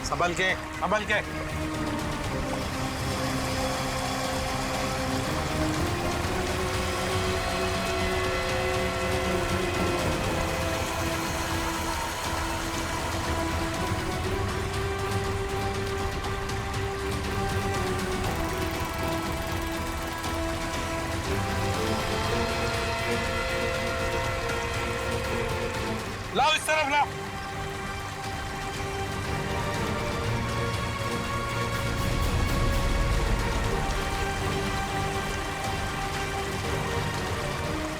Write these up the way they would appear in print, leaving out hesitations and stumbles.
संभल के, संभल के। लाओ इस तरफ लाओ।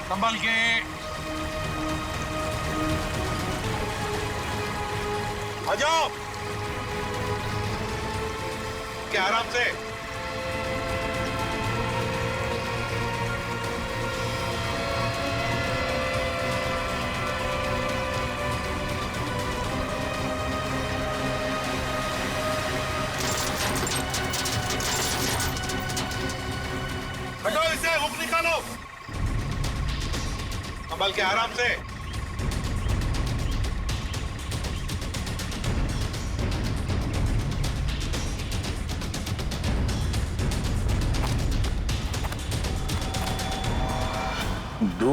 संभल के। आ जाओ। क्या आराम से। हटाओ इसे, हुक निकालो। संभल के, आराम से।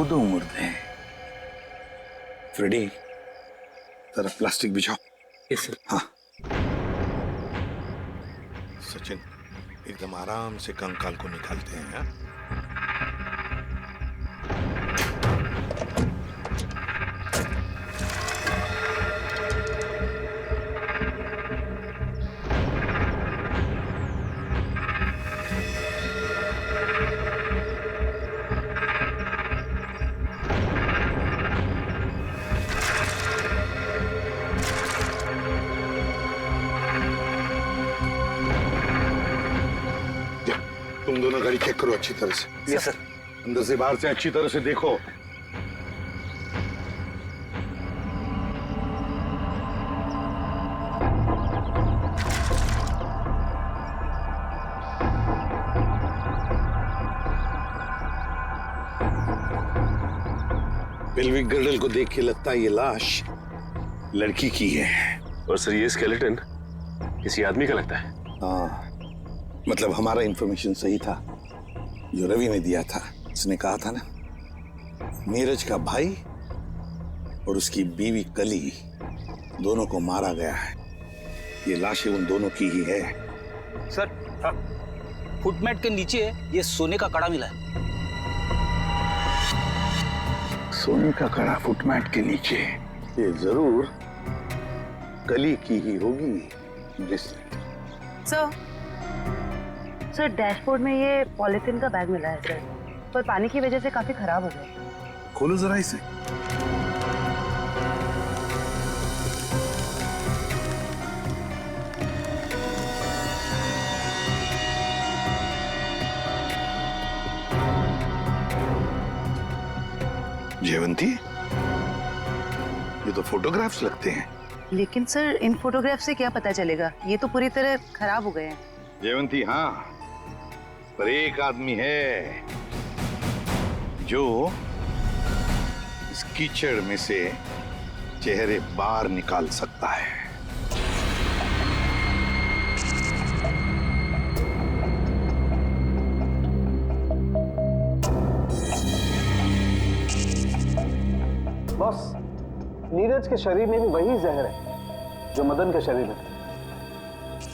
दो मुर्दे हैं। फ्रेडी, जरा प्लास्टिक बिछाओ। Yes sir. हाँ। सचिन, एकदम आराम से कंकाल को निकालते हैं। हाँ? तुम दोनों गाड़ी चेक करो अच्छी तरह से। Yes sir. अंदर से बाहर से अच्छी तरह से देखो। पेल्विक गर्डल को देख के लगता है ये लाश लड़की की है। और सर ये स्केलेटन किसी आदमी का लगता है। हाँ, मतलब हमारा इंफॉर्मेशन सही था जो रवि ने दिया था। उसने कहा था ना, नीरज का भाई और उसकी बीवी कली दोनों को मारा गया है। ये लाशें उन दोनों की ही है। सर, फुटमैट के नीचे ये सोने का कड़ा मिला है। सोने का कड़ा फुटमैट के नीचे, ये जरूर कली की ही होगी। सर डैशबोर्ड में ये पॉलिथीन का बैग मिला है सर, पर पानी की वजह से काफी खराब हो गया। खोलो जरा इसे। जयवंती, ये तो फोटोग्राफ्स लगते हैं। लेकिन सर इन फोटोग्राफ से क्या पता चलेगा, ये तो पूरी तरह खराब हो गए हैं। जयवंती, हाँ, पर एक आदमी है जो इस कीचड़ में से चेहरे बाहर निकाल सकता है। बॉस, नीरज के शरीर में भी वही जहर है जो मदन के शरीर में था,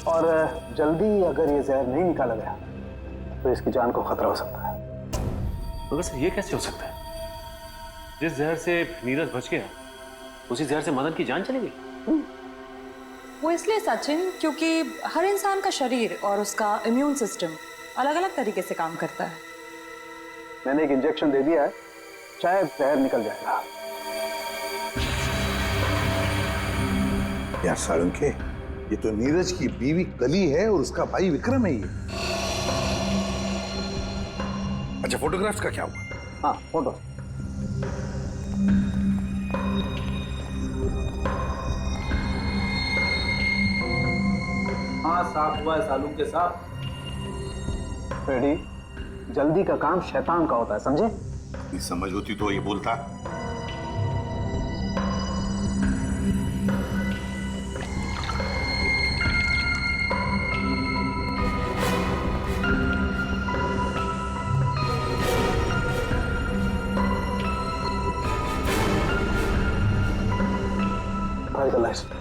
और जल्दी अगर ये जहर नहीं निकाला गया तो इसकी जान को खतरा हो सकता है। मगर सर ये कैसे हो सकता है? जिस जहर से नीरज बच गया उसी जहर से मदन की जान चली गई। वो इसलिए सचिन क्योंकि हर इंसान का शरीर और उसका इम्यून सिस्टम अलग अलग तरीके से काम करता है। मैंने एक इंजेक्शन दे दिया है, शायद जहर निकल जाएगा। यार सारंगे, ये तो नीरज की बीवी कली है और उसका भाई विक्रम है ये। अच्छा, फोटोग्राफ्स का क्या हुआ? हाँ, फोटो। हाँ, साफ हुआ है सालूम के साथ। फ्रेडी, जल्दी का काम शैतान का होता है, समझे? ये समझ होती तो ये बोलता। फायर का लाइसेंस।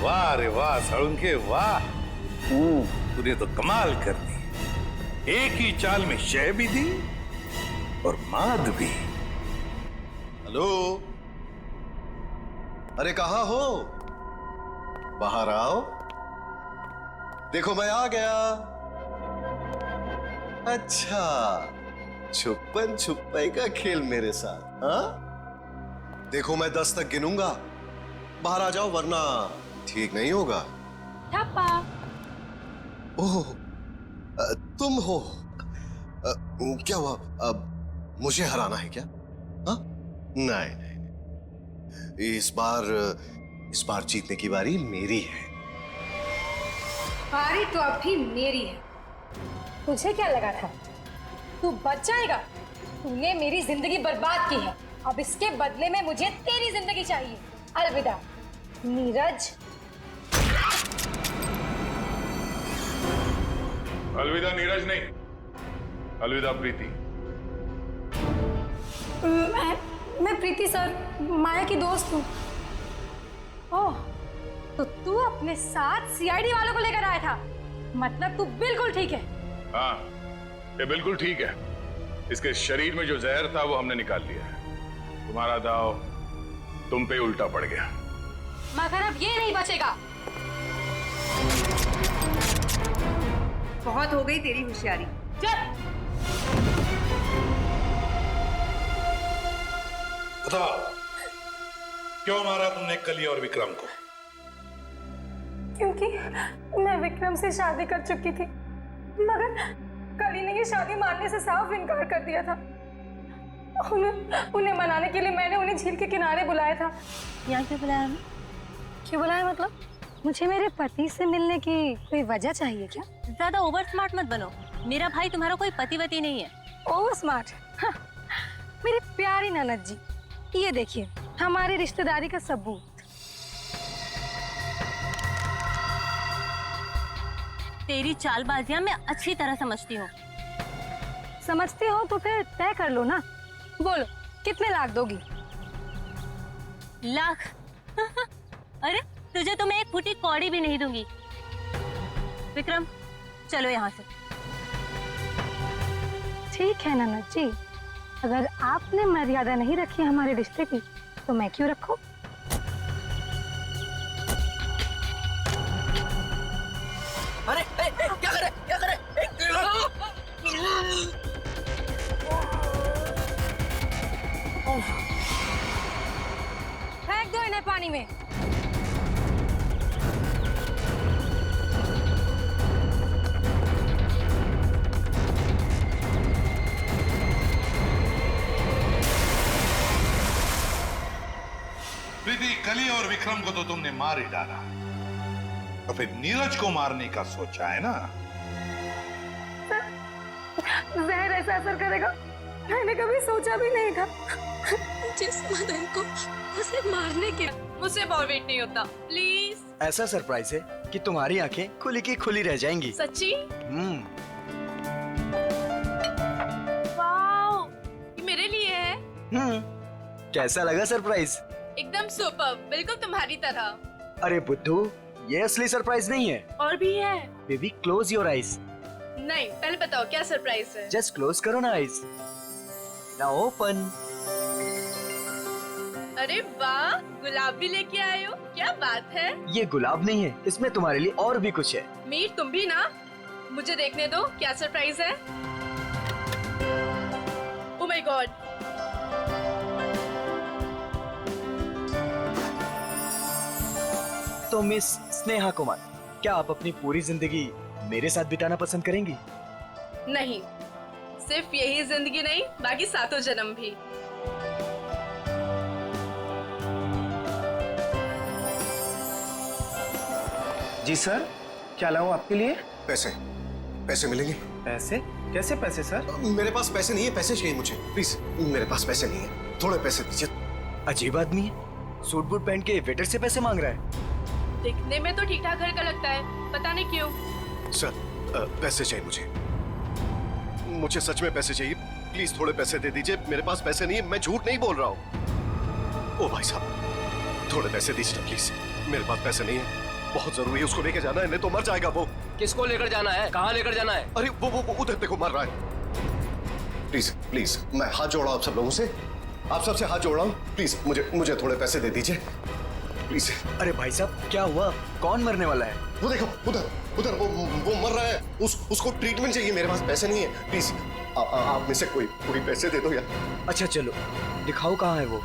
वाह रे वाह साळुंखे वाह, तूने तो कमाल कर दी। एक ही चाल में शय भी दी और माद भी। हेलो, अरे कहाँ हो? बाहर आओ, देखो मैं आ गया। अच्छा, छुपन छुपाई का खेल मेरे साथ, हाँ? देखो मैं 10 तक गिनूंगा, बाहर आ जाओ वरना ठीक नहीं होगा। ठप्पा। ओह, तुम हो? क्या हुआ? मुझे हराना है क्या? हाँ? नहीं नहीं नहीं, इस बार जीतने की बारी मेरी है। बारी तो अब भी मेरी है। तुझे क्या लगा था तू बच जाएगा? तूने मेरी जिंदगी बर्बाद की है। अब इसके बदले में मुझे तेरी जिंदगी चाहिए। अलविदा नीरज। अलविदा नीरज नहीं, अलविदा प्रीति। मैं प्रीति सर, माया की दोस्त हूँ। ओह, तो तू अपने साथ सीआईडी वालों को लेकर आया था? मतलब तू बिल्कुल ठीक है। हाँ, ये बिल्कुल ठीक है। इसके शरीर में जो जहर था वो हमने निकाल लिया है। तुम्हारा दाव तुम पे उल्टा पड़ गया। मगर अब ये नहीं बचेगा। बहुत हो गई तेरी होशियारी। बताओ, क्यों मारा तुमने कली और विक्रम को? क्योंकि मैं विक्रम से शादी कर चुकी थी, मगर कली ने ये शादी मानने से साफ इनकार कर दिया था। उन्हें मनाने के लिए मैंने उन्हें झील के किनारे बुलाया था। यहाँ क्यों बुलाया हमें? क्यों बुलाया मतलब? मुझे मेरे पति से मिलने की कोई वजह चाहिए क्या? ज्यादा ओवर स्मार्ट मत बनो। मेरा भाई तुम्हारा कोई पतिवती नहीं है। Over smart? हाँ, मेरी प्यारी ननद जी, ये देखिए हमारी रिश्तेदारी का सबूत। तेरी चालबाजियां मैं अच्छी तरह समझती हूँ। समझती हो तो फिर तय कर लो ना। बोलो कितने लाख दोगी? लाख? अरे तुझे तो मैं एक फूटी कौड़ी भी नहीं दूंगी। विक्रम चलो यहाँ से। ठीक है ननद जी, अगर आपने मर्यादा नहीं रखी हमारे रिश्ते की तो मैं क्यों रखूं? अरे क्या करे क्या करे? फेंक दो इन्हें पानी में। प्रीति, कली और विक्रम को तो तुमने मार ही डाला, तो फिर नीरज को मारने का सोचा है ना? जहर ऐसा असर करेगा मैंने कभी सोचा भी नहीं था। जिस मदन को उसे मारने के मुझसे बहुत वेट नहीं होता। प्लीज। ऐसा सरप्राइज है कि तुम्हारी आंखें खुली की खुली रह जाएंगी। सच्ची? वाओ, ये मेरे लिए है। कैसा लगा सरप्राइज? एकदम सुपर, बिल्कुल तुम्हारी तरह। अरे बुद्धू, ये असली सरप्राइज नहीं है। और भी है। Baby close your eyes. नहीं, पहले बताओ क्या सरप्राइज है। जस्ट क्लोज करो ना आईज। Now open. अरे वाह, गुलाब भी लेके आए हो, क्या बात है। ये गुलाब नहीं है, इसमें तुम्हारे लिए और भी कुछ है। मीर तुम भी ना, मुझे देखने दो क्या सरप्राइज है। Oh my God. तो मिस स्नेहा कुमार, क्या आप अपनी पूरी जिंदगी मेरे साथ बिताना पसंद करेंगी? नहीं, सिर्फ यही जिंदगी नहीं, बाकी 7 जन्म भी। जी सर, क्या लाऊं आपके लिए? पैसे पैसे मिलेंगे? पैसे? कैसे पैसे सर? मेरे पास पैसे नहीं है, पैसे चाहिए मुझे प्लीज। मेरे पास पैसे नहीं है, थोड़े पैसे दीजिए। अजीब आदमी है, सूट बूट पहन के वेटर से पैसे मांग रहा है। दिखने में तो ठीक ठाक घर का लगता है, पता नहीं क्यों। सर पैसे चाहिए मुझे सच में पैसे चाहिए। प्लीज थोड़े पैसे दे दीजिए। मेरे पास पैसे नहीं है, मैं झूठ नहीं बोल रहा हूँ। ओ भाई साहब थोड़े पैसे दीजिए ना प्लीज। मेरे पास पैसे नहीं है, बहुत जरूरी है, उसको लेके जाना है, नहीं तो मर जाएगा वो। किसको लेकर जाना है, कहाँ लेकर जाना है? अरे वो उधर देखो मर रहा है। प्लीज प्लीज मैं हाथ जोड़ा हूं आप सब लोगों से, आप सबसे हाथ जोड़ रहा हूँ। प्लीज मुझे थोड़े पैसे दे दीजिए प्लीज। अरे भाई साहब क्या हुआ, कौन मरने वाला है? वो देखो उधर वो मर रहा है, उसको ट्रीटमेंट चाहिए। मेरे पास पैसे नहीं है, प्लीज आप में से कोई पैसे दे दो यार। अच्छा चलो दिखाओ कहाँ है वो।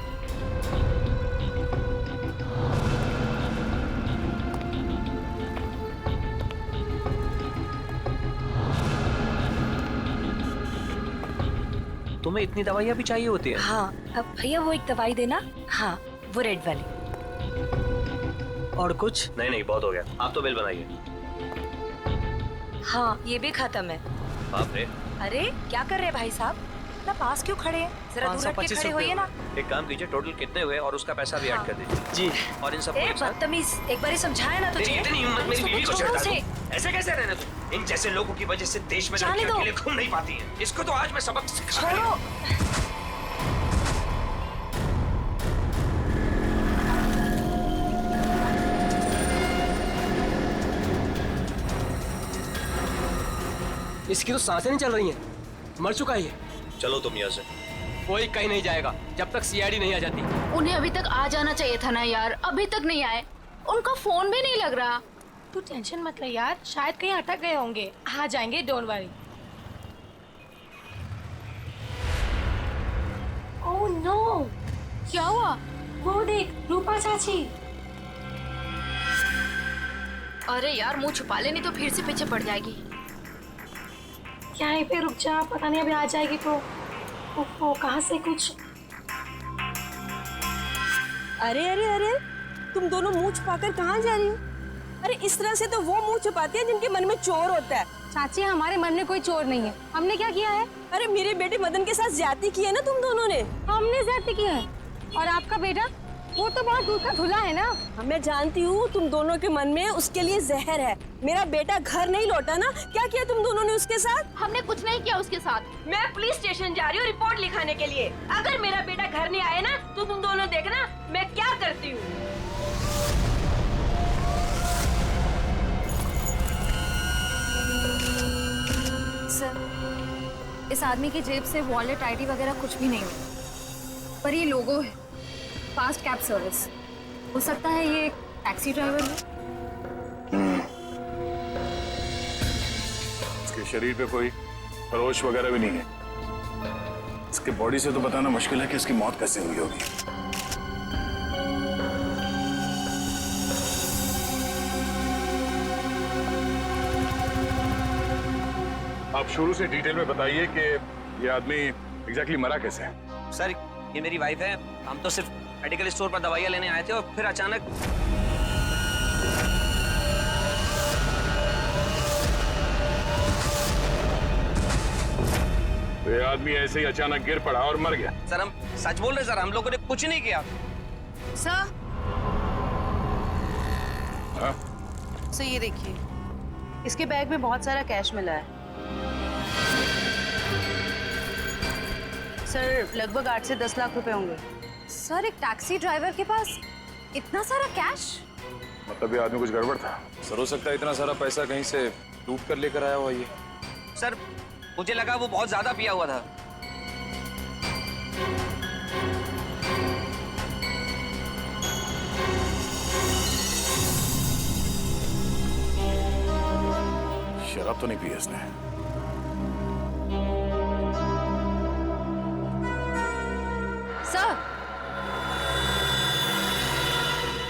तुम्हें इतनी दवाइयाँ भी चाहिए होती है? हाँ, अब भैया वो एक दवाई देना। हाँ, वो रेड वाली। और कुछ? नहीं बहुत हो गया, आप तो बिल बनाइए। हाँ, ये भी खत्म है। बाप रे। अरे क्या कर रहे भाई साहब, इतना पास क्यों खड़े हैं? जरा दूर हट के खड़े होइए ना। एक काम कीजिए, टोटल कितने हुए और उसका पैसा भी ऐड कर दीजिए। जी। और इन सब बदतमीज, एक बार ही समझाया ना तुझे। इतनी हिम्मत मेरी बीवी को छोड़ो उसे। ऐसे कैसे रहने तुम? इन जैसे लोगों की वजह से देश में जाने लड़कियां दो। अकेले घूम नहीं पाती हैं। इसको तो आज मैं सबक सिखा। छोड़ो। इसकी तो सांसें नहीं चल रही हैं, मर चुका है ये। चलो तुम यहाँ से। कोई कहीं नहीं जाएगा जब तक सीआईडी नहीं आ जाती। उन्हें अभी तक आ जाना चाहिए था ना यार, अभी तक नहीं आए। उनका फोन भी नहीं लग रहा। तू टेंशन मत ले यार, शायद कहीं अटक गए होंगे, आ जाएंगे, डोंट वरी। ओह नो, क्या हुआ? वो देख रूपा चाची। अरे यार मुंह छुपा ले, नहीं तो फिर से पीछे पड़ जाएगी। क्या है पे, रुक जा, पता नहीं अभी आ जाएगी तो। ओहो, कहाँ से कुछ। अरे अरे अरे, तुम दोनों मुंह छुपाकर कहाँ जा रही हो? अरे इस तरह से तो वो मुंह छुपाती है जिनके मन में चोर होता है। चाची हमारे मन में कोई चोर नहीं है, हमने क्या किया है? अरे मेरे बेटे मदन के साथ ज्यादती की है ना तुम दोनों ने। हमने ज्यादती की है, और आपका बेटा वो तो बहुत दूर का धुला है ना। मैं जानती हूँ तुम दोनों के मन में उसके लिए जहर है। मेरा बेटा घर नहीं लौटा ना, क्या किया तुम दोनों ने उसके साथ? हमने कुछ नहीं किया उसके साथ। मैं पुलिस स्टेशन जा रही हूँ रिपोर्ट लिखाने के लिए। अगर मेरा बेटा घर नहीं आए ना तो तुम दोनों देखना मैं क्या करती हूँ। सर, इस आदमी की जेब से वॉलेट, आईडी वगैरह कुछ भी नहीं हुआ, पर ये लोगो है, फास्ट कैब सर्विस। हो सकता है ये एक टैक्सी ड्राइवर है। इसके शरीर पे कोई खरोच वगैरह भी नहीं है। इसके बॉडी से तो बताना मुश्किल है कि इसकी मौत कैसे हुई होगी। आप शुरू से डिटेल में बताइए कि ये आदमी एग्जैक्टली मरा कैसे है। सर ये मेरी वाइफ है, हम तो सिर्फ मेडिकल स्टोर पर दवाइयाँ लेने आए थे और फिर अचानक तो ये आदमी ऐसे ही अचानक गिर पड़ा और मर गया। सर हम सच बोल रहे सर, हम लोगों ने कुछ नहीं किया। सर, हाँ? सर ये देखिए, इसके बैग में बहुत सारा कैश मिला है। सर लगभग 8 से 10 लाख रुपए होंगे। सर एक टैक्सी ड्राइवर के पास इतना सारा कैश? मतलब ये आदमी कुछ गड़बड़ था। सर हो सकता है इतना सारा पैसा कहीं से लूट कर लेकर आया हुआ ये। सर मुझे लगा वो बहुत ज्यादा पिया हुआ था। शराब तो नहीं पी इसने।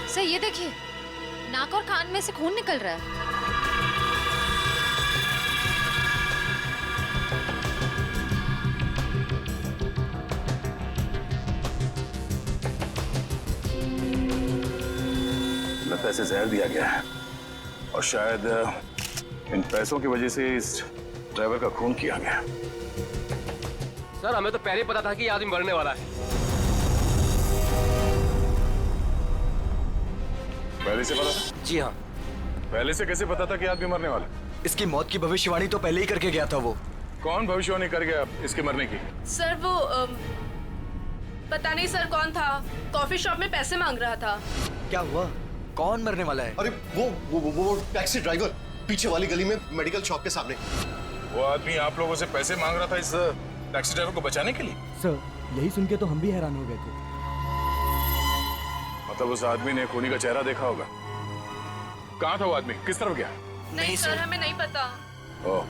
सर ये देखिए, नाक और कान में से खून निकल रहा है। लगता है इसे जहर दिया गया है और शायद इन पैसों की वजह से इस ड्राइवर का खून किया गया। सर हमें तो पहले ही पता था कि ये आदमी मरने वाला है। पहले से पता था? जी हाँ। पहले से कैसे पता था कि आदमी मरने वाला? इसकी मौत की भविष्यवाणी तो पहले ही करके गया था वो। कौन भविष्यवाणी कर गया इसके मरने की? सर वो पता नहीं सर कौन था, कॉफी शॉप में पैसे मांग रहा था। क्या हुआ? कौन मरने वाला है? अरे वो टैक्सी ड्राइवर, पीछे वाली गली में मेडिकल शॉप के सामने। वो आदमी आप लोगों से पैसे मांग रहा था इस टैक्सी ड्राइवर को बचाने के लिए? सर यही सुन के तो हम भी हैरान हो गए थे। मतलब उस आदमी ने खूनी का चेहरा देखा होगा। कहाँ था वो आदमी? किस तरफ गया? नहीं सर, हमें नहीं पता। ओह,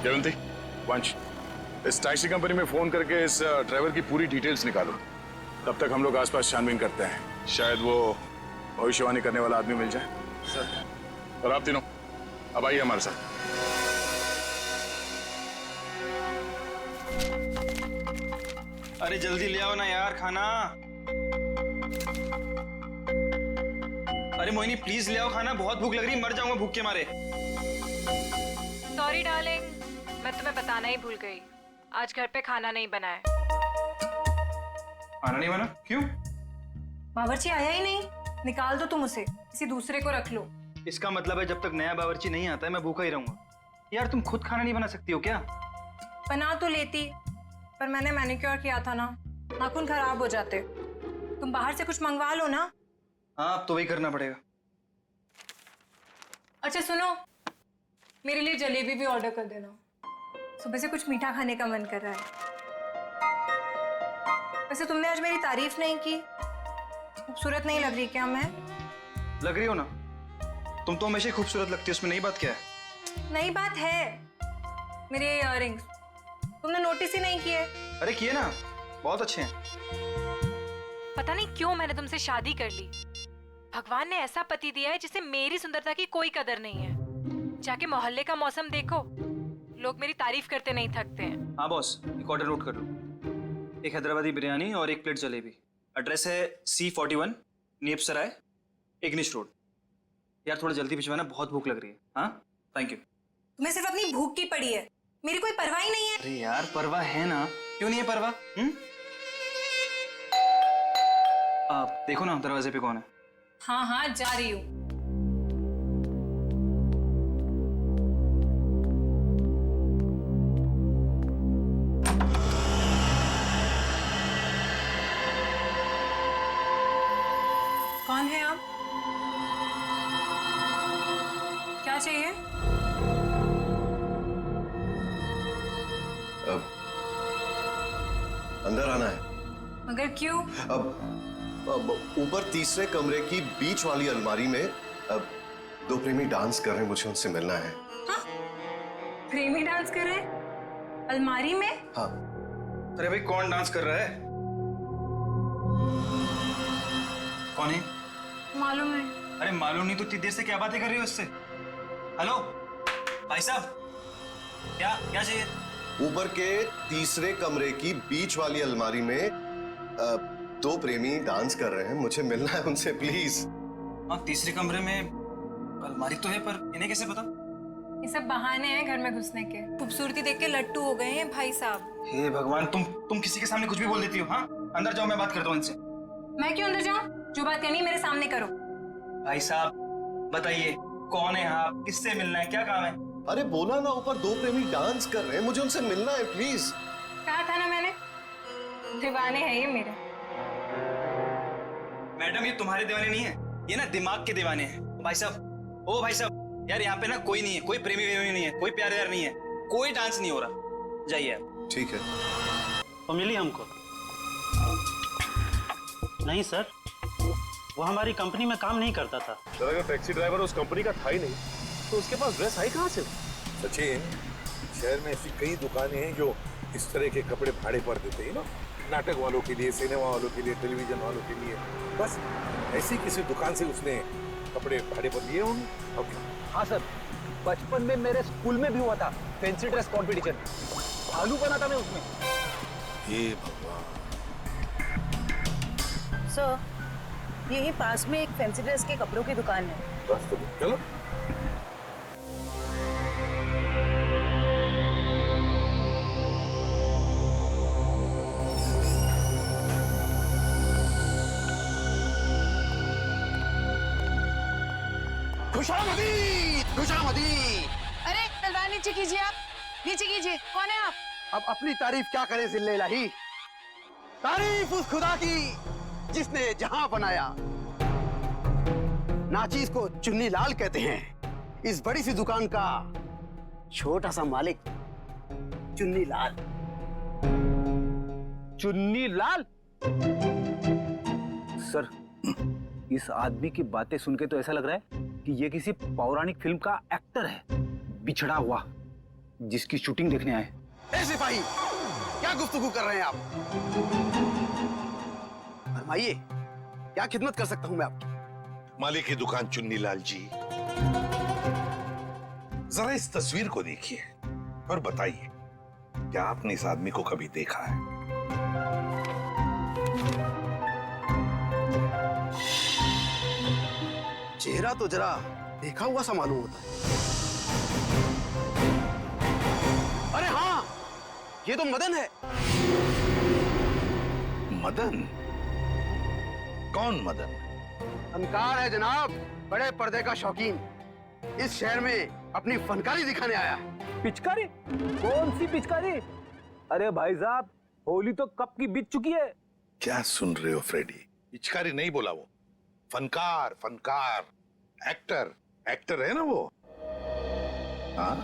जयवंती, वंश, इस टैक्सी कंपनी में फोन करके इस ड्राइवर की पूरी डिटेल्स निकालो। तब तक हम लोग आसपास छानबीन करते हैं, शायद वो भविष्यवाणी करने वाला आदमी मिल जाए। सर, और आप तीनों अब आइए हमारे साथ। अरे जल्दी ले आओ ना यार खाना। अरे मोहिनी प्लीज ले आओ खाना, बहुत भूख लग रही है, मर जाऊंगा भूख के मारे। सॉरी डार्लिंग, मैं तुम्हें बताना ही भूल गई, आज घर पे खाना नहीं बना है। खाना नहीं बना? क्यों? बावर्ची आया ही नहीं, निकाल दो तुम उसे, किसी दूसरे को रख लो। इसका मतलब है जब तक नया बावर्ची नहीं आता है मैं भूखा ही रहूंगा। यार तुम खुद खाना नहीं बना सकती हो क्या? बना तो लेती, पर मैंने मैनिक्योर किया था ना, नाखून खराब हो जाते। तुम बाहर से कुछ मंगवा लो ना। हाँ अब तो वही करना पड़ेगा। अच्छा सुनो, मेरे लिए जलेबी भी ऑर्डर कर देना, सुबह से कुछ मीठा खाने का मन कर रहा है। वैसे तुमने आज मेरी तारीफ नहीं की, खूबसूरत नहीं लग रही क्या मैं? लग रही हो ना, तुम तो हमेशा ही खूबसूरत लगती हो, उसमें नई बात क्या है? नई बात है, मेरे इयररिंग्स तुमने नोटिस ही नहीं किए। अरे किए ना, बहुत अच्छे हैं। पता नहीं क्यों मैंने तुमसे शादी कर ली। भगवान ने ऐसा पति दिया है जिसे मेरी सुंदरता की कोई कदर नहीं है। जाके मोहल्ले का मौसम देखो, लोग मेरी तारीफ करते नहीं थकते हैं। हाँ बॉस, एक ऑर्डर नोट कर लो, एक हैदराबादी बिरयानी और एक प्लेट जलेबी। एड्रेस है C41 नीपसराय, इग्निश रोड। यार थोड़ा जल्दी भिजवाना, बहुत भूख लग रही है। हाँ थैंक यू। तुम्हें सिर्फ अपनी भूख की पड़ी है, मेरी कोई परवाह ही नहीं है। अरे यार परवाह है ना, क्यों नहीं है परवाह? आप देखो ना दरवाजे पे कौन है। हाँ हाँ जा रही हूँ। कौन है आप? क्या चाहिए? अब अंदर आना है। मगर क्यों? अब ऊपर तीसरे कमरे की बीच वाली अलमारी में अब दो प्रेमी डांस कर रहे हैं, मुझे उनसे मिलना है। हाँ? प्रेमी डांस कर रहे हैं? अलमारी में? हाँ। अरे भाई कौन डांस कर रहा है? कौन है? मालूम है। अरे मालूम नहीं तो इतनी देर से क्या बातें कर रही हो इससे? हेलो भाई साहब, क्या क्या चाहिए? ऊपर के तीसरे कमरे की बीच वाली अलमारी में दो प्रेमी डांस कर रहे हैं, मुझे मिलना है उनसे प्लीज। हाँ तीसरे कमरे में अलमारी तो है, पर इन्हें कैसे पता? ये सब बहाने हैं घर में घुसने के। खूबसूरती देख के लट्टू हो गए हैं भाई साहब। हे भगवान, तुम किसी के सामने कुछ भी बोल देती हो। हाँ अंदर जाओ, मैं बात करता हूँ इनसे। मैं क्यों अंदर जाऊं? जो बात करनी है मेरे सामने करो। भाई साहब बताइए कौन है आप, किससे मिलना है, क्या काम है? अरे बोला ना, ऊपर दो प्रेमी डांस कर रहे हैं, मुझे उनसे मिलना है प्लीज। कहा था ना मैंने, दीवाने हैं ये मेरे। मैडम ये तुम्हारे दीवाने नहीं है, ये ना दिमाग के दीवाने हैं। भाई साहब, ओ भाई साहब, यार यहाँ पे ना कोई नहीं है, कोई प्रेमी वेमी नहीं है, कोई प्यार व्यार नहीं है, कोई डांस नहीं हो रहा। जाइए आप। ठीक है। तो मिली हमको? नहीं सर, वो हमारी कंपनी में काम नहीं करता था। सर अगर टैक्सी ड्राइवर उस कंपनी का था ही नहीं तो उसके पास ड्रेस आई कहाँ से? सचिन, शहर में ऐसी कई दुकानें हैं जो इस तरह के कपड़े भाड़े पर देते हैं ना, नाटक वालों के लिए, सिनेमा वालों के लिए, टेलीविजन वालों के लिए। बस ऐसी किसी दुकान से उसने कपड़े भाड़े पर लिए होंगे। ओके। हाँ सर, बचपन में मेरे स्कूल में भी हुआ था फैंसी ड्रेस कंपटीशन, भालू बना था मैं उसमें। हे भगवान। सर, यहीं पास में एक फैंसी ड्रेस के कपड़ों की दुकान है। बस तो चलो। खुशामदीद, खुशामदीद। अरे तलवार नीचे कीजिए, आप नीचे कीजिए। कौन है आप? अब अपनी तारीफ क्या करें जिल्ले इलाही। तारीफ उस खुदा की जिसने जहां बनाया। नाचीज को चुन्नी लाल कहते हैं। इस बड़ी सी दुकान का छोटा सा मालिक चुन्नी लाल। चुन्नी लाल? सर, इस आदमी की बातें सुन के तो ऐसा लग रहा है कि ये किसी पौराणिक फिल्म का एक्टर है, बिछड़ा हुआ, जिसकी शूटिंग देखने आए। ए सिपाही, क्या गुफ्तगू कर रहे हैं आप? फरमाइए, क्या खिदमत कर सकता हूं मैं आपकी? मालिक की दुकान चुन्नी लाल जी, जरा इस तस्वीर को देखिए और बताइए, क्या आपने इस आदमी को कभी देखा है? चेहरा तो जरा देखा हुआ सा मालूम होता है। अरे हाँ, ये तो मदन है। मदन? कौन मदन? फनकार है जनाब, बड़े पर्दे का शौकीन। इस शहर में अपनी फनकारी दिखाने आया है। पिचकारी? कौन सी पिचकारी? अरे भाई साहब, होली तो कब की बीत चुकी है। क्या सुन रहे हो फ्रेडी? पिचकारी नहीं बोला वो, फनकार, फनकार, एक्टर, एक्टर है ना वो। हाँ,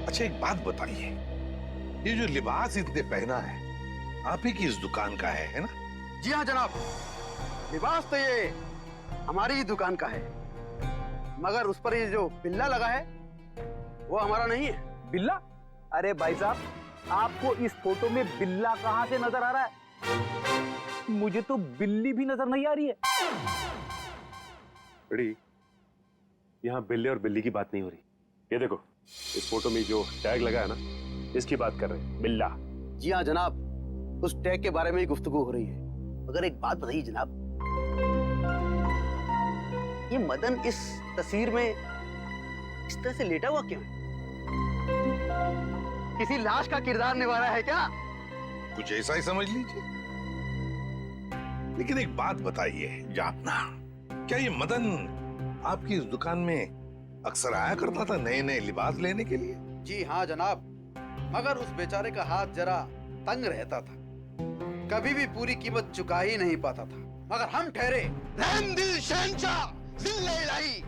अच्छा एक बात बताइए, ये जो लिबास इसने पहना है आप ही की इस दुकान का है ना? जी हाँ जनाब, लिबास तो ये हमारी ही दुकान का है, मगर उस पर ये जो बिल्ला लगा है वो हमारा नहीं है। बिल्ला? अरे भाई साहब, आपको इस फोटो में बिल्ला कहां से नजर आ रहा है? मुझे तो बिल्ली भी नजर नहीं आ रही है। बड़ी, यहाँ बिल्ले और बिल्ली की बात नहीं हो रही। ये देखो, इस फोटो में जो टैग लगा है ना, इसकी बात कर रहे हैं, बिल्ला। जी हाँ जनाब, उस टैग के बारे में ही गुफ्तगू हो रही है। मगर एक बात बताइए जनाब, ये मदन इस तस्वीर में इस तरह से लेटा हुआ क्यों है? किसी लाश का किरदार निभा रहा है क्या? कुछ ऐसा ही समझ लीजिए। लेकिन एक बात बताइए जापना, क्या ये मदन आपकी इस दुकान में अक्सर आया करता था नए नए लिबास लेने के लिए? जी हाँ जनाब, मगर उस बेचारे का हाथ जरा तंग रहता था, कभी भी पूरी कीमत चुका ही नहीं पाता था। मगर हम ठहरे रहमदिल शहंशाह जिल्ले इलाही।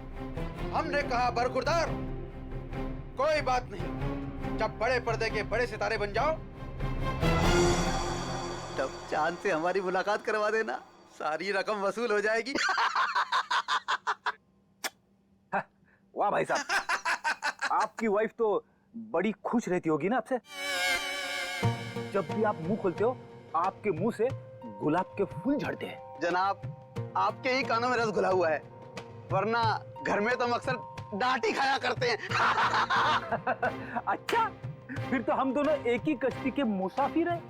हमने कहा बरखुरदार, कोई बात नहीं, जब बड़े पर्दे के बड़े सितारे बन जाओ तब चांद से हमारी मुलाकात करवा देना, सारी रकम वसूल हो जाएगी। वाह भाई साहब, आपकी वाइफ तो बड़ी खुश रहती होगी ना आपसे। जब भी आप मुंह खोलते हो, आपके मुंह से गुलाब के फूल झड़ते हैं। जनाब, आपके ही कानों में रस घुला हुआ है, वरना घर में तो हम अक्सर डांट ही खाया करते हैं। अच्छा, फिर तो हम दोनों एक ही कश्ती के मुसाफिर हैं।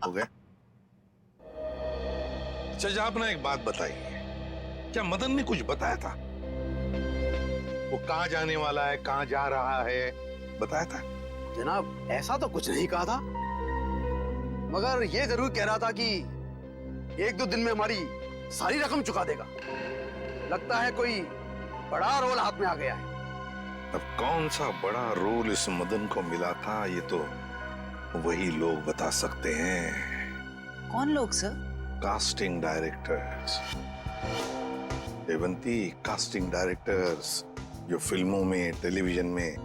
हो गया? अच्छा जापना, एक बात बताइए, क्या मदन ने कुछ बताया था? वो कहाँ जाने वाला है, कहाँ जा रहा है, बताया था? जनाब, ऐसा तो कुछ नहीं कहा था, मगर ये जरूर कह रहा था कि एक दो दिन में हमारी सारी रकम चुका देगा। लगता है कोई बड़ा रोल हाथ में आ गया है। अब कौन सा बड़ा रोल इस मदन को मिला था, ये तो वही लोग बता सकते हैं। कौन लोग sir? Casting directors. Devanti, casting directors जो फिल्मों में, टेलीविजन में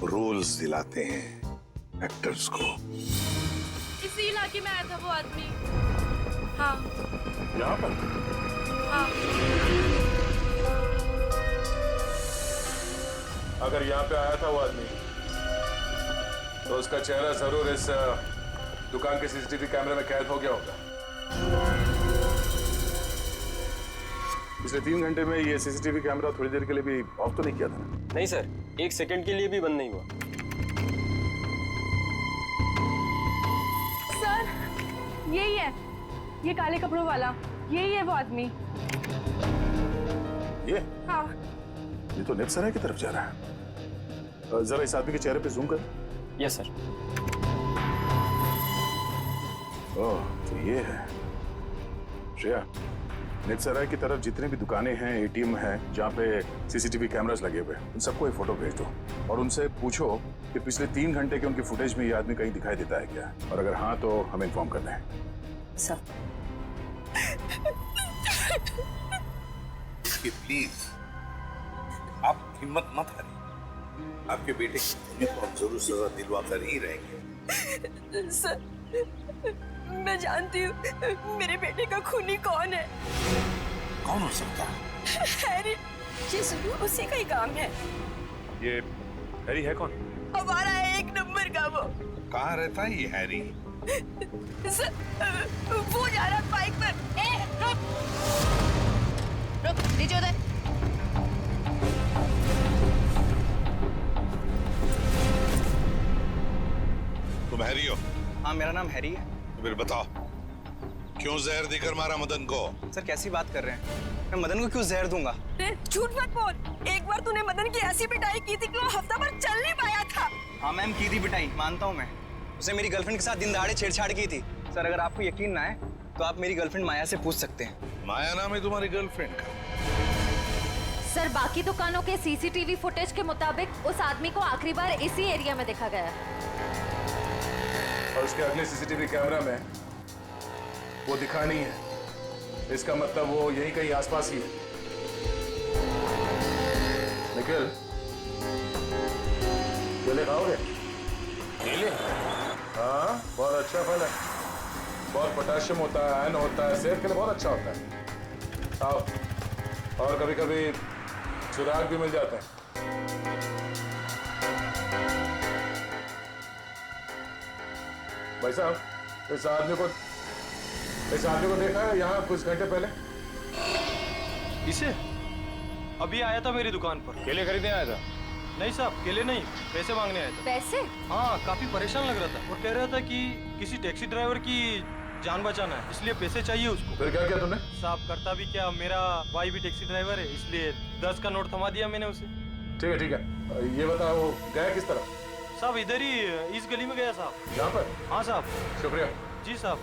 रोल्स दिलाते हैं एक्टर्स को। इसी इलाके में आया था वो आदमी। हाँ, यहाँ पर? हाँ। अगर यहाँ पे आया था वो आदमी, तो उसका चेहरा जरूर इस दुकान के सीसीटीवी कैमरे में कैद हो गया होगा। पिछले 3 घंटे में ये सीसीटीवी कैमरा थोड़ी देर के लिए भी ऑफ तो नहीं किया था? नहीं सर, 1 सेकंड के लिए भी बंद नहीं हुआ। सर, यही है, ये काले कपड़ों वाला, यही है वो आदमी। ये? हाँ। ये तो नेप्सराय की तरफ जा रहा है। जरा इस आदमी के चेहरे पे जूम कर। Yes sir. ओह, तो ये है। श्रेया, निपसराय की तरफ जितने भी दुकानें हैं, एटीएम हैं, जहाँ पे सीसीटीवी कैमरास लगे हुए हैं, उन सबको एक फोटो भेज दो और उनसे पूछो कि पिछले 3 घंटे के उनकी फुटेज में ये आदमी कहीं दिखाई देता है क्या, और अगर हाँ तो हमें इन्फॉर्म कर दें। सर प्लीज आप हिम्मत मत हारिए, आपके बेटे की खूनी को हम जरूर सजा दिलवा कर ही रहेंगे। सर, मैं जानती हूँ मेरे बेटे का खूनी कौन है। कौन हो सकता है? हैरी, ये सुनो, उसी का ही काम है। ये हैरी है कौन? हमारा 1 नंबर का वो। कहाँ रहता है ये हैरी? सर, वो जा रहा बाइक पर। रुक रुक, नीचे उतर। तुम हैरी हो? हाँ, मेरा नाम हैरी है। तो फिर बताओ, क्यों जहर देकर मारा मदन को? सर कैसी बात कर रहे हैं? मैं मदन को क्यों जहर दूंगा? झूठ मत बोल। एक बार तूने मदन की ऐसी पिटाई की थी कि वो हफ्ता भर चल नहीं पाया था। हाँ मैम, की थी पिटाई, मानता हूँ मैं। उसे मेरी गर्लफ्रेंड के साथ दिन दहाड़े छेड़छाड़ की थी। सर अगर आपको यकीन ना है तो आप मेरी गर्लफ्रेंड माया से पूछ सकते हैं। माया नाम है तुम्हारी गर्लफ्रेंड का? सर बाकी दुकानों के सीसीटीवी फुटेज के मुताबिक उस आदमी को आखिरी बार इसी एरिया में देखा गया। और उसके अगले सीसीटीवी कैमरा में वो दिखा नहीं है, इसका मतलब वो यहीं कहीं आसपास ही है। निखिल, केले खाओगे? केले? हाँ, बहुत अच्छा फल है, बहुत पोटेशियम होता है, आयरन होता है, सेहत के लिए बहुत अच्छा होता है। खाओ। और कभी कभी सुराग भी मिल जाते हैं। भाई साहब, इस आदमी को देखा है यहाँ कुछ घंटे पहले? इसे? अभी आया था मेरी दुकान पर। केले खरीदने आया था? नहीं साहब, केले नहीं, पैसे मांगने आया था। पैसे? हाँ, काफी परेशान लग रहा था और कह रहा था कि किसी टैक्सी ड्राइवर की जान बचाना है, इसलिए पैसे चाहिए उसको। फिर क्या किया तुमने? साहब करता भी क्या, मेरा भाई भी टैक्सी ड्राइवर है, इसलिए 10 का नोट थमा दिया मैंने उसे। ठीक है। ये बताओ गया किस तरफ? साहब इधर ही, इस गली में गया साहब। यहाँ पर? हाँ साहब। शुक्रिया। जी साहब।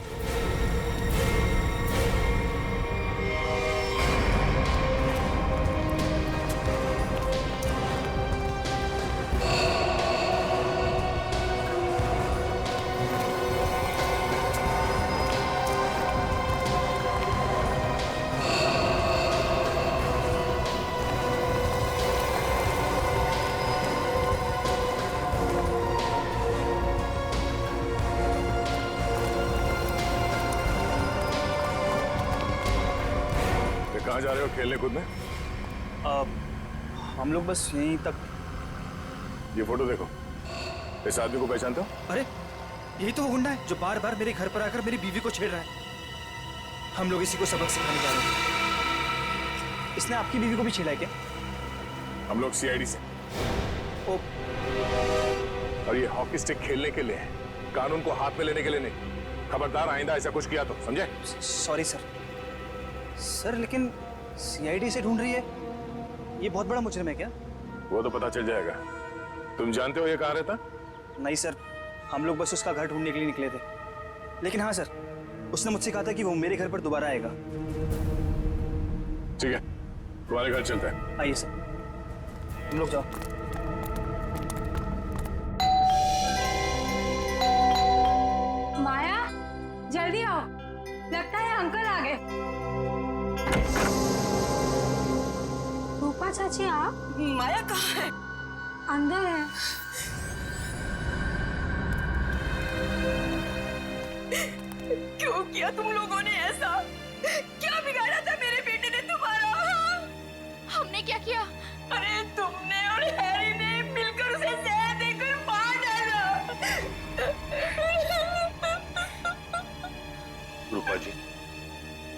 कहाँ जा रहे हो खेलने कूदने? हम लोग बस यहीं तक। ये फोटो देखो, इस आदमी को पहचानते हो? अरे यही तो वो गुंडा है जो बार बार मेरे घर पर आकर मेरी बीवी को छेड़ रहा है। हम लोग इसी को सबक सिखाने जा रहे हैं। इसने आपकी बीवी को भी छेड़ा है क्या? हम लोग सीआईडी से। ओ। और ये हॉकी स्टिक खेलने के लिए है, कानून को हाथ में लेने के लिए नहीं। खबरदार आइंदा ऐसा कुछ किया तो, समझे? Sorry sir. सर लेकिन सीआईडी से ढूंढ रही है, ये बहुत बड़ा मुजरिम है क्या? वो तो पता चल जाएगा। तुम जानते हो ये कहाँ रहता? नहीं सर, हम लोग बस उसका घर ढूंढने के लिए निकले थे। लेकिन हाँ सर, उसने मुझसे कहा था कि वो मेरे घर पर दोबारा आएगा। ठीक है, तुम्हारे घर चलते हैं। आइए सर, तुम लोग जाओ। माया, जल्दी आओ, लगता है अंकल आ गए। रूपा चाची आप? माया कहाँ है? अंदर है। क्यों किया तुम लोगों ने ऐसा? क्या बिगाड़ा था मेरे बेटे ने तुम्हारा? हमने क्या किया? अरे तुमने और हैरी ने मिलकर उसे जहर देकर मार डाला। रूपा जी,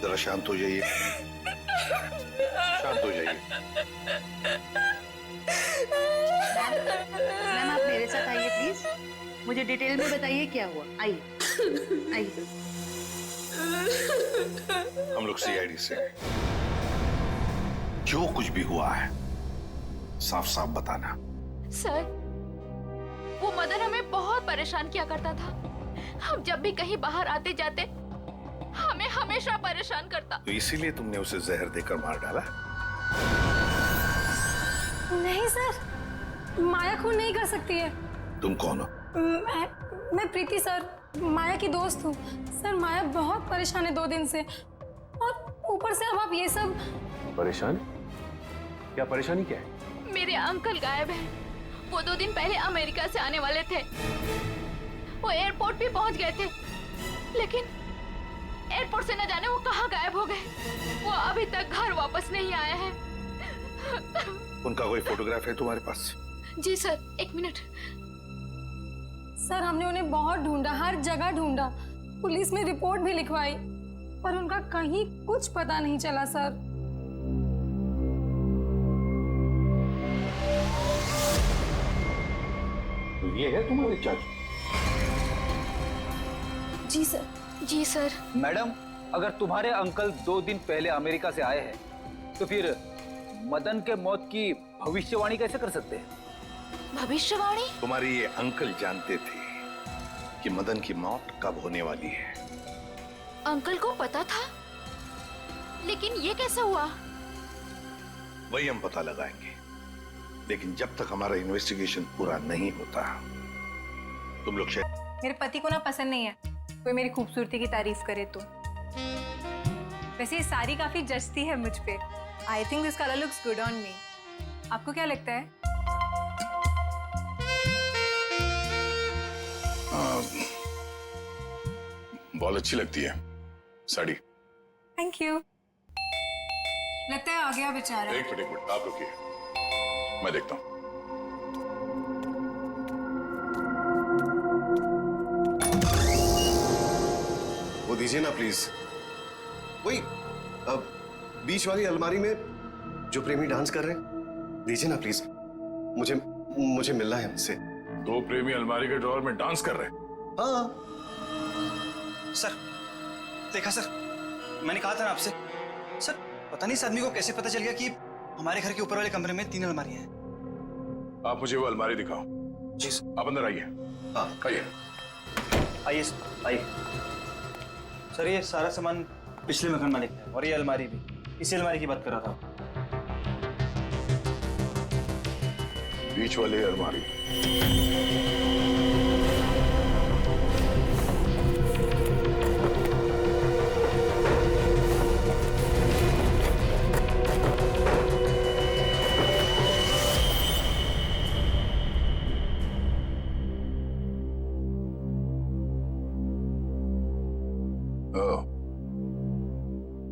जरा शांत हो जाइए, शांत हो जाइए। मैम आप मेरे साथ आइए प्लीज, मुझे डिटेल में बताइए क्या हुआ। आइए आइए। हम लोग सीआईडी से, जो कुछ भी हुआ है साफ साफ बताना। सर, वो मदन हमें बहुत परेशान किया करता था। हम जब भी कहीं बाहर आते जाते हमें हमेशा परेशान करता। तो इसीलिए तुमने उसे जहर देकर मार डाला? नहीं सर, माया खून नहीं कर सकती है। तुम कौन हो? मैं प्रीति सर, माया की दोस्त हूँ। सर माया बहुत परेशान है 2 दिन से, और ऊपर से अब आप ये सब। परेशान? क्या परेशानी क्या है? मेरे अंकल गायब हैं। वो 2 दिन पहले अमेरिका से आने वाले थे। वो एयरपोर्ट भी पहुंच गए थे, लेकिन एयरपोर्ट से न जाने वो कहाँ गायब हो गए। वो अभी तक घर वापस नहीं आए हैं। उनका कोई फोटोग्राफ है तुम्हारे पास? जी सर, 1 मिनट। सर हमने उन्हें बहुत ढूंढा, हर जगह ढूंढा, पुलिस में रिपोर्ट भी लिखवाई, पर उनका कहीं कुछ पता नहीं चला सर। तो ये है तुम्हारे चाचू? जी सर। जी सर। मैडम, अगर तुम्हारे अंकल 2 दिन पहले अमेरिका से आए हैं, तो फिर मदन के मौत की भविष्यवाणी कैसे कर सकते हैं? भविष्यवाणी? तुम्हारे ये अंकल जानते थे कि मदन की मौत कब होने वाली है। अंकल को पता था, लेकिन ये कैसे हुआ? वही हम पता लगाएंगे, लेकिन जब तक हमारा इन्वेस्टिगेशन पूरा नहीं होता, तुम लोग शायद। मेरे पति को ना पसंद नहीं है कोई मेरी खूबसूरती की तारीफ करे तो। वैसे ये साड़ी काफी जचती है मुझ पे। I think this colour looks good on me. आपको क्या लगता है? बहुत अच्छी लगती है साड़ी। Thank you. लगता है आ गया बेचारा। एक मिनट, आप रुकिए, मैं देखता हूँ। वो दीजिए ना प्लीज। वही बीच वाली अलमारी में जो प्रेमी डांस कर रहे हैं, दीजिए ना प्लीज। मुझे मिलना है उनसे। 2 प्रेमी अलमारी के ड्रॉअर में डांस कर रहे हैं? हाँ सर, देखा सर, मैंने कहा था ना आपसे। सर, पता नहीं इस आदमी को कैसे पता चल गया कि हमारे घर के ऊपर वाले कमरे में 3 अलमारियां हैं। आप मुझे वो अलमारी दिखाओ। जी सर। आप अंदर आइए। हाँ आइए। आइए आइए। सर, ये सारा सामान पिछले मकान मालिक है, और ये अलमारी भी इसी अलमारी की बात कर रहा था। बीच वाली अलमारी।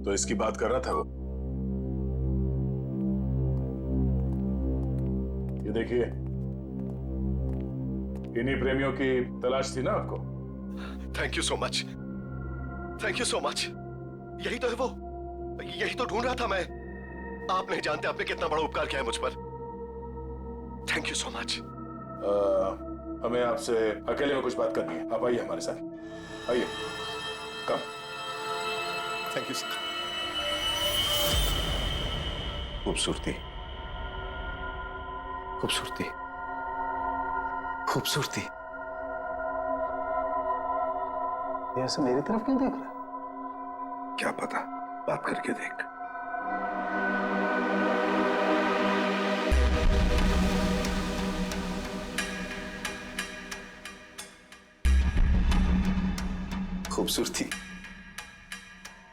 तो इसकी बात कर रहा था वो। ये देखिए, इन्हीं प्रेमियों की तलाश थी ना आपको? Thank you so much, thank you so much. यही तो है वो, यही तो ढूंढ रहा था मैं। आप नहीं जानते आपने कितना बड़ा उपकार किया है मुझ पर। Thank you so much. हमें आपसे अकेले में कुछ बात करनी है। आप आइए हमारे साथ, आइए। कम। Thank you sir. खूबसूरती, खूबसूरती, खूबसूरती। ये ऐसे मेरी तरफ क्यों देख रहा है? क्या पता, बात करके देख। खूबसूरती,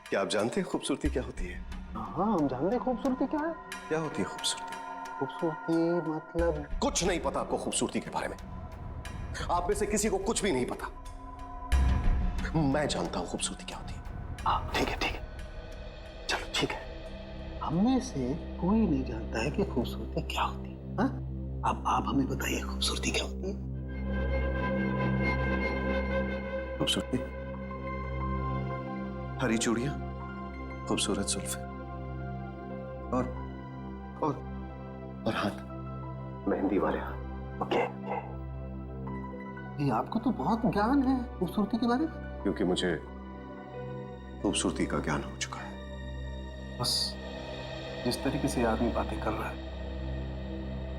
क्या आप जानते हैं खूबसूरती क्या होती है? हाँ, हम जानते हैं खूबसूरती क्या है। क्या होती है खूबसूरती? खूबसूरती मतलब कुछ नहीं पता आपको खूबसूरती के बारे में। आप में से किसी को कुछ भी नहीं पता। मैं जानता हूं खूबसूरती क्या होती है। हाँ ठीक है, ठीक है, चलो ठीक है। हम में से कोई नहीं जानता है कि खूबसूरती क्या होती है। हाँ? अब आप हमें बताइए खूबसूरती क्या होती है? खूबसूरती हरी चूड़ियां, खूबसूरत जुल्फे और हाथ, मेहंदी वाले हाथ। ओके। ये आपको तो बहुत ज्ञान है खूबसूरती के बारे में। क्योंकि मुझे खूबसूरती का ज्ञान हो चुका है। बस जिस तरीके से आदमी बातें कर रहा है,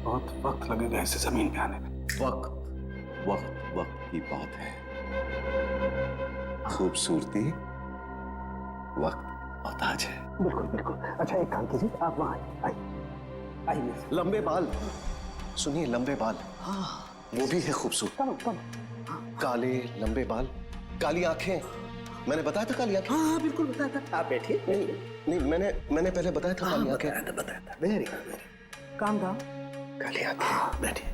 बहुत वक्त लगेगा इसे जमीन पे आने में। वक्त वक्त वक्त की बात है। खूबसूरती वक्त मोहताज है। बिल्कुल बिल्कुल। अच्छा एक काम कीजिए, आप वहाँ आइए। लंबे बाल, सुनिए लंबे बाल, हाँ वो भी है खूबसूरत। काले लंबे बाल, काली आंखें, मैंने बताया था काली आंखें। हाँ बिल्कुल बताया था। आप बैठिए। नहीं मैंने पहले बताया था काली आंखें। बताया था। Very good, calm down. काली आंखें। बैठिए।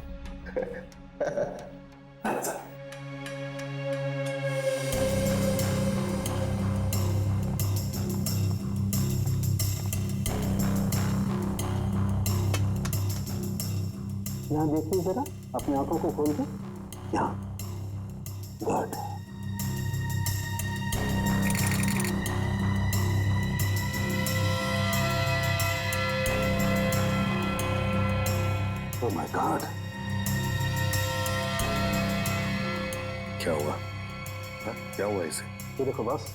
यहाँ देखिए जरा, अपनी आंखों को खोल के। यहाँ, गुड। ओह माय गॉड, क्या हुआ? हा? क्या हुआ इसे? ये देखो बस,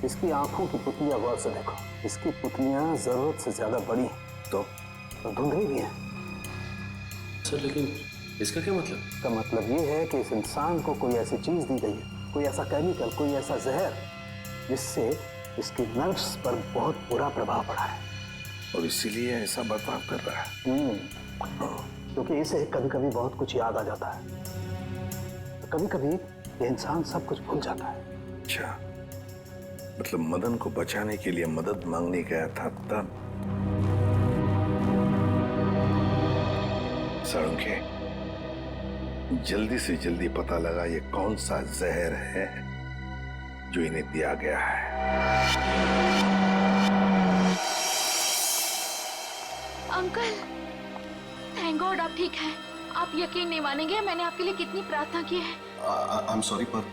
इसकी आंखों की पुतलियां गौर से देखो। इसकी पुतलियां जरूरत से ज्यादा बड़ी हैं तो धुंधली भी हैं। सर लेकिन इसका क्या मतलब? इसका मतलब ये है कि इस इंसान को कोई ऐसी चीज दी गई है, कोई ऐसा केमिकल, कोई ऐसा जहर जिससे इसके नर्व्स पर बहुत बुरा प्रभाव पड़ा है और इसीलिए ऐसा बर्ताव कर रहा है। क्योंकि इसे कभी कभी बहुत कुछ याद आ जाता है, कभी कभी ये इंसान सब कुछ भूल जाता है। अच्छा, मतलब मदन को बचाने के लिए मदद मांगने गया था तब। साळुंखे, जल्दी से जल्दी पता लगा ये कौन सा जहर है जो इन्हें दिया गया है। अंकल, थैंक गॉड आप ठीक हैं। आप यकीन नहीं मानेंगे मैंने आपके लिए कितनी प्रार्थना की है। आई एम सॉरी, पर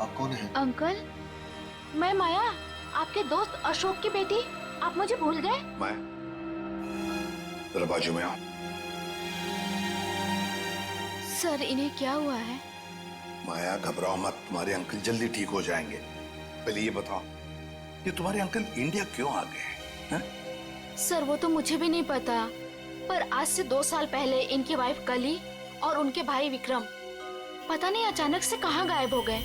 आप कौन हैं? अंकल, मैं माया, आपके दोस्त अशोक की बेटी। आप मुझे भूल गए? माया, जरा बाजू में आओ। सर, इन्हें क्या हुआ है? माया घबराओ मत, तुम्हारे अंकल जल्दी ठीक हो जाएंगे। पहले ये बताओ, ये तुम्हारे अंकल इंडिया क्यों आ गए हैं? सर, वो तो मुझे भी नहीं पता, पर आज से 2 साल पहले इनकी वाइफ कली और उनके भाई विक्रम पता नहीं अचानक से कहाँ गायब हो गए।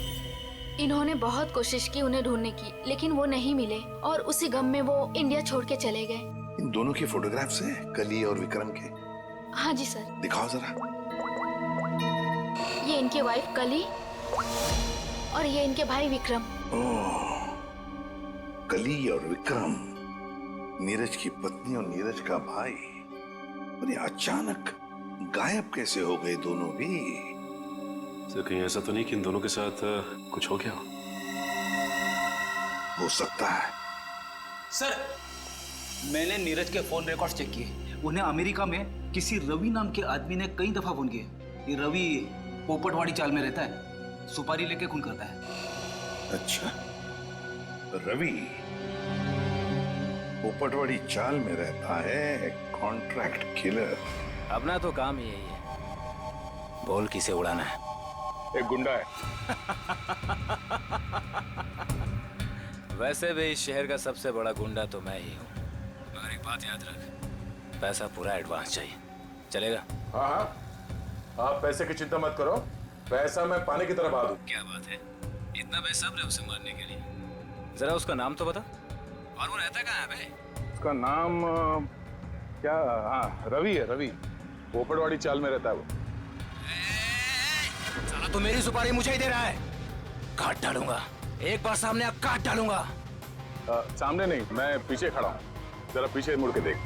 इन्होंने बहुत कोशिश की उन्हें ढूंढने की, लेकिन वो नहीं मिले और उसी गम में वो इंडिया छोड़ के चले गए। इन दोनों की फोटोग्राफ्स हैं, कली और विक्रम के? हाँ जी सर। दिखाओ जरा। ये इनकी वाइफ कली और ये इनके भाई विक्रम। ओह, कली और विक्रम, नीरज की पत्नी और नीरज का भाई। और ये अचानक गायब कैसे हो गए दोनों भी? सर कहीं ऐसा तो नहीं कि इन दोनों के साथ कुछ हो गया? हो सकता है। सर, मैंने नीरज के फोन रिकॉर्ड चेक किए। उन्हें अमेरिका में किसी रवि नाम के आदमी ने कई दफा फोन किए। ये रवि पोपटवाड़ी चाल में रहता है, सुपारी लेके खून करता है। अच्छा, रवि पोपटवाड़ी चाल में रहता है, कॉन्ट्रैक्ट किलर। अपना तो काम ही यही है, बोल किसे उड़ाना है। एक गुंडा है। वैसे भी इस शहर का सबसे बड़ा गुंडा तो मैं ही हूँ। मगर एक बात याद रख, पैसा पूरा एडवांस चाहिए। चलेगा? हाँ हाँ, आप पैसे की चिंता मत करो, पैसा मैं पानी की तरह बहा दूं। क्या बात है, इतना बेसब्र है उसे मारने के लिए। जरा उसका नाम तो बता, और वो रहता कहाँ है बे? उसका नाम क्या? हाँ, रवि है, रवि। पोपटवाड़ी चाल में रहता है वो। साला तो मेरी सुपारी मुझे ही दे रहा है। काट डालूंगा, एक बार सामने आप काट डालूंगा। सामने नहीं, मैं पीछे खड़ा हूँ, जरा पीछे मुड़ के देख।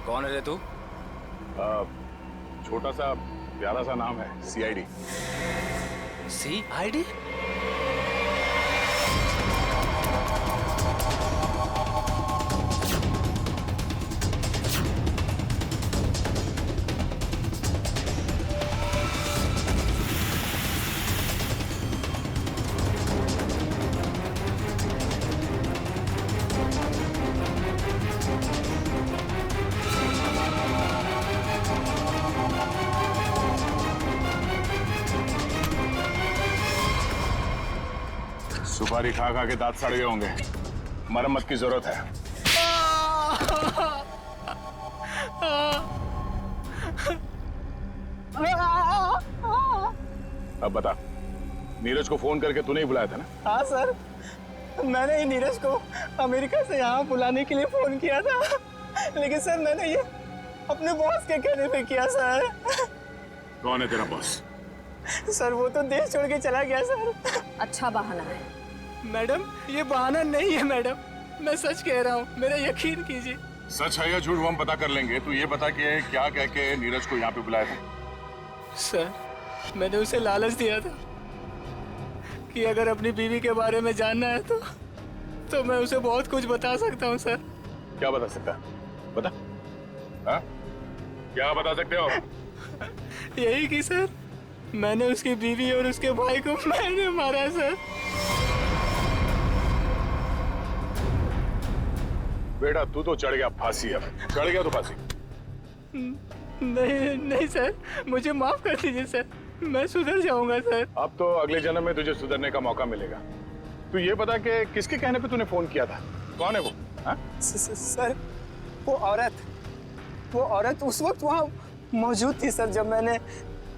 कौन है रे तू? छोटा सा प्यारा सा नाम है, CID। CID? सुपारी खा खा के दांत सड़ गए होंगे, मरम्मत की जरूरत है। अब बता, नीरज को फोन करके तूने ही बुलाया था ना? हाँ सर, मैंने ही नीरज को अमेरिका से यहाँ बुलाने के लिए फोन किया था, लेकिन सर मैंने ये अपने बॉस के कहने पे किया सर। कौन है तेरा बॉस? सर वो तो देश छोड़ के चला गया सर। अच्छा बहाना है। मैडम ये बहाना नहीं है मैडम, मैं सच कह रहा हूँ, मेरा यकीन कीजिए। सच है या झूठ वो हम पता कर लेंगे। तू ये बता कि क्या कह के नीरज को यहाँ पे बुलाया था? सर मैंने उसे लालच दिया था कि अगर अपनी बीवी के बारे में जानना है तो मैं उसे बहुत कुछ बता सकता हूँ सर। क्या बता सकता है? बता। हाँ? क्या बता सकते हो? यही कि सर मैंने उसकी बीवी और उसके भाई को मैंने मारा सर। बेटा तू तो चढ़ गया फांसी, अब चढ़ गया तो फांसी। नहीं सर, मुझे माफ कर दीजिए सर, मैं सुधर जाऊंगा सर। अब तो अगले जन्म में तुझे सुधरने का मौका मिलेगा। तू ये बता कि किसके कहने पे तूने फोन किया था? कौन है वो? सर वो औरत उस वक्त वहाँ मौजूद थी सर जब मैंने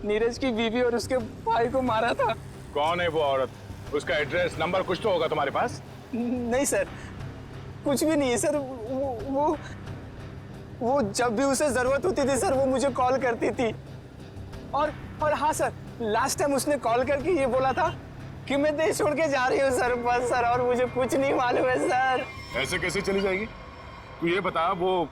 नीरज की बीवी और उसके भाई को मारा था। कौन है वो औरत? उसका एड्रेस नंबर कुछ तो होगा तुम्हारे पास? नहीं सर, कुछ भी नहीं है सर। वो जब भी उसे जरूरत होती थी सर वो मुझे कॉल करती थी। और हाँ सर, लास्ट टाइम उसने कॉल करके ये बोला था कि मैं देश छोड़ के जा रही हूँ सर, बस सर, और मुझे कुछ नहीं मालूम है सर। ऐसे कैसे चली जाएगी? तू ये बता, वो